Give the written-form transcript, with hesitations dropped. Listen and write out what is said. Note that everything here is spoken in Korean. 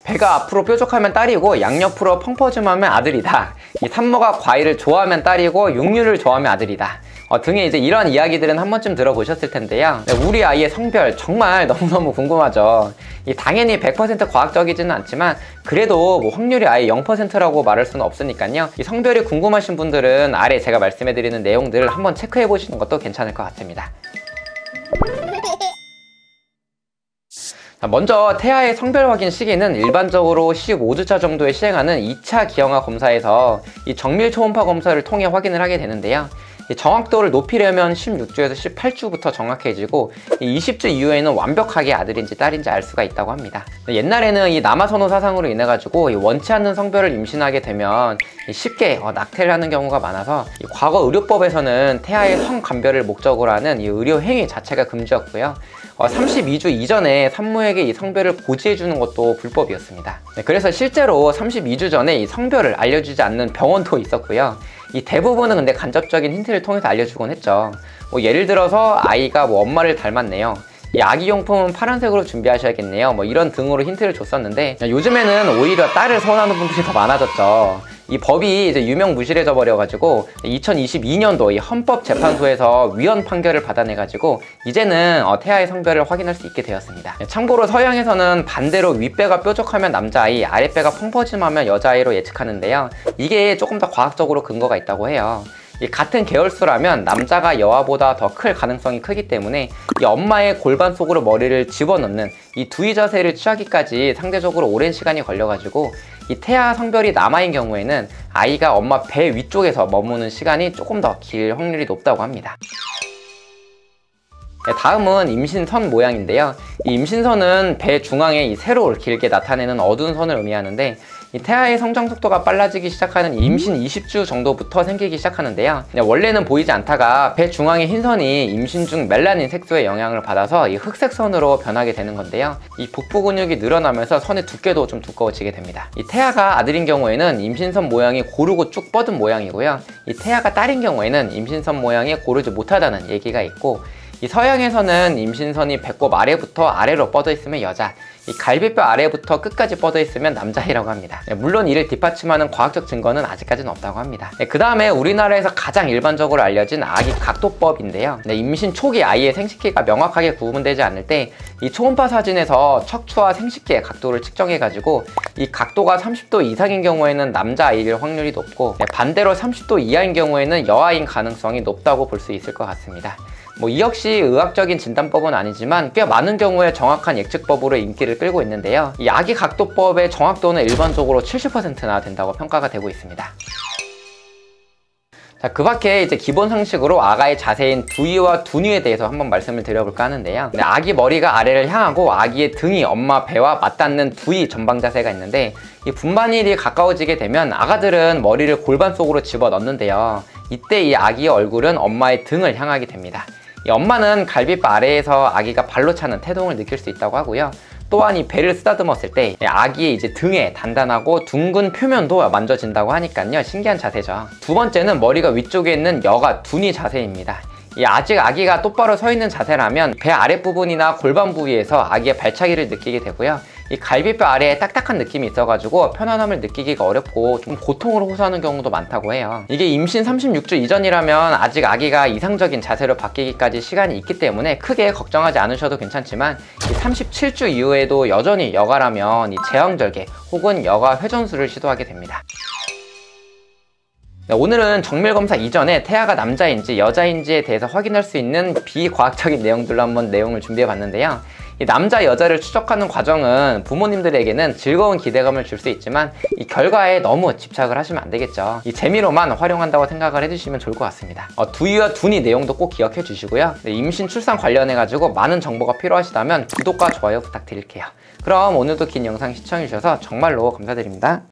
배가 앞으로 뾰족하면 딸이고 양옆으로 펑퍼짐하면 아들이다. 이 산모가 과일을 좋아하면 딸이고 육류를 좋아하면 아들이다. 등의 이제 이런 이야기들은 한 번쯤 들어보셨을 텐데요. 우리 아이의 성별 정말 너무너무 궁금하죠. 당연히 100% 과학적이지는 않지만 그래도 뭐 확률이 아예 0%라고 말할 수는 없으니까요. 이 성별이 궁금하신 분들은 아래 제가 말씀해드리는 내용들을 한번 체크해 보시는 것도 괜찮을 것 같습니다. 먼저 태아의 성별 확인 시기는 일반적으로 15주차 정도에 시행하는 2차 기형아 검사에서 이 정밀 초음파 검사를 통해 확인을 하게 되는데요. 정확도를 높이려면 16주에서 18주부터 정확해지고 20주 이후에는 완벽하게 아들인지 딸인지 알 수가 있다고 합니다. 옛날에는 이 남아선호 사상으로 인해 가지고 원치 않는 성별을 임신하게 되면 쉽게 낙태를 하는 경우가 많아서 과거 의료법에서는 태아의 성감별을 목적으로 하는 이 의료 행위 자체가 금지였고요. 32주 이전에 산모에게 이 성별을 고지해 주는 것도 불법이었습니다. 그래서 실제로 32주 전에 이 성별을 알려주지 않는 병원도 있었고요. 이 대부분은 근데 간접적인 힌트를 통해서 알려주곤 했죠. 예를 들어서 아이가 엄마를 닮았네요. 이 아기용품은 파란색으로 준비하셔야겠네요. 이런 등으로 힌트를 줬었는데 요즘에는 오히려 딸을 선호하는 분들이 더 많아졌죠. 이 법이 이제 유명무실해져 버려가지고 2022년도 이 헌법재판소에서 위헌 판결을 받아내가지고 이제는 태아의 성별을 확인할 수 있게 되었습니다. 참고로 서양에서는 반대로 윗배가 뾰족하면 남자아이, 아랫배가 펑퍼짐하면 여자아이로 예측하는데요. 이게 조금 더 과학적으로 근거가 있다고 해요. 이 같은 계열수라면 남자가 여아보다 더 클 가능성이 크기 때문에 이 엄마의 골반 속으로 머리를 집어넣는 이 두위 자세를 취하기까지 상대적으로 오랜 시간이 걸려가지고 이 태아 성별이 남아인 경우에는 아이가 엄마 배 위쪽에서 머무는 시간이 조금 더 길 확률이 높다고 합니다. 다음은 임신선 모양인데요. 이 임신선은 배 중앙에 이 세로를 길게 나타내는 어두운 선을 의미하는데 이 태아의 성장 속도가 빨라지기 시작하는 임신 20주 정도부터 생기기 시작하는데요. 원래는 보이지 않다가 배 중앙의 흰 선이 임신 중 멜라닌 색소의 영향을 받아서 이 흑색 선으로 변하게 되는 건데요. 이 복부 근육이 늘어나면서 선의 두께도 좀 두꺼워지게 됩니다. 이 태아가 아들인 경우에는 임신선 모양이 고르고 쭉 뻗은 모양이고요. 이 태아가 딸인 경우에는 임신선 모양이 고르지 못하다는 얘기가 있고, 이 서양에서는 임신선이 배꼽 아래부터 아래로 뻗어 있으면 여자, 이 갈비뼈 아래부터 끝까지 뻗어 있으면 남자이라고 합니다. 물론 이를 뒷받침하는 과학적 증거는 아직까지는 없다고 합니다. 그 다음에 우리나라에서 가장 일반적으로 알려진 아기 각도법인데요. 임신 초기 아이의 생식기가 명확하게 구분되지 않을 때 이 초음파 사진에서 척추와 생식기의 각도를 측정해 가지고 이 각도가 30도 이상인 경우에는 남자아이일 확률이 높고, 반대로 30도 이하인 경우에는 여아인 가능성이 높다고 볼 수 있을 것 같습니다. 이 역시 의학적인 진단법은 아니지만 꽤 많은 경우에 정확한 예측법으로 인기를 끌고 있는데요. 이 아기 각도법의 정확도는 일반적으로 70%나 된다고 평가가 되고 있습니다. 자, 그 밖에 이제 기본 상식으로 아가의 자세인 두위와 두뉘에 대해서 한번 말씀을 드려볼까 하는데요. 아기 머리가 아래를 향하고 아기의 등이 엄마 배와 맞닿는 두위 전방 자세가 있는데, 이 분만일이 가까워지게 되면 아가들은 머리를 골반 속으로 집어 넣는데요. 이때 이 아기의 얼굴은 엄마의 등을 향하게 됩니다. 이 엄마는 갈비뼈 아래에서 아기가 발로 차는 태동을 느낄 수 있다고 하고요. 또한 이 배를 쓰다듬었을 때 아기의 이제 등에 단단하고 둥근 표면도 만져진다고 하니까요. 신기한 자세죠. 두 번째는 머리가 위쪽에 있는 여가 두니 자세입니다. 아직 아기가 똑바로 서 있는 자세라면 배 아랫부분이나 골반 부위에서 아기의 발차기를 느끼게 되고요. 이 갈비뼈 아래에 딱딱한 느낌이 있어가지고 편안함을 느끼기가 어렵고 좀 고통을 호소하는 경우도 많다고 해요. 이게 임신 36주 이전이라면 아직 아기가 이상적인 자세로 바뀌기까지 시간이 있기 때문에 크게 걱정하지 않으셔도 괜찮지만, 이 37주 이후에도 여전히 여가라면 이 제왕절개 혹은 여가 회전술을 시도하게 됩니다. 오늘은 정밀검사 이전에 태아가 남자인지 여자인지에 대해서 확인할 수 있는 비과학적인 내용들로 한번 내용을 준비해 봤는데요. 이 남자 여자를 추적하는 과정은 부모님들에게는 즐거운 기대감을 줄 수 있지만 이 결과에 너무 집착을 하시면 안 되겠죠. 이 재미로만 활용한다고 생각을 해주시면 좋을 것 같습니다. 두위와 두니 내용도 꼭 기억해 주시고요. 임신 출산 관련해 가지고 많은 정보가 필요하시다면 구독과 좋아요 부탁드릴게요. 그럼 오늘도 긴 영상 시청해 주셔서 정말로 감사드립니다.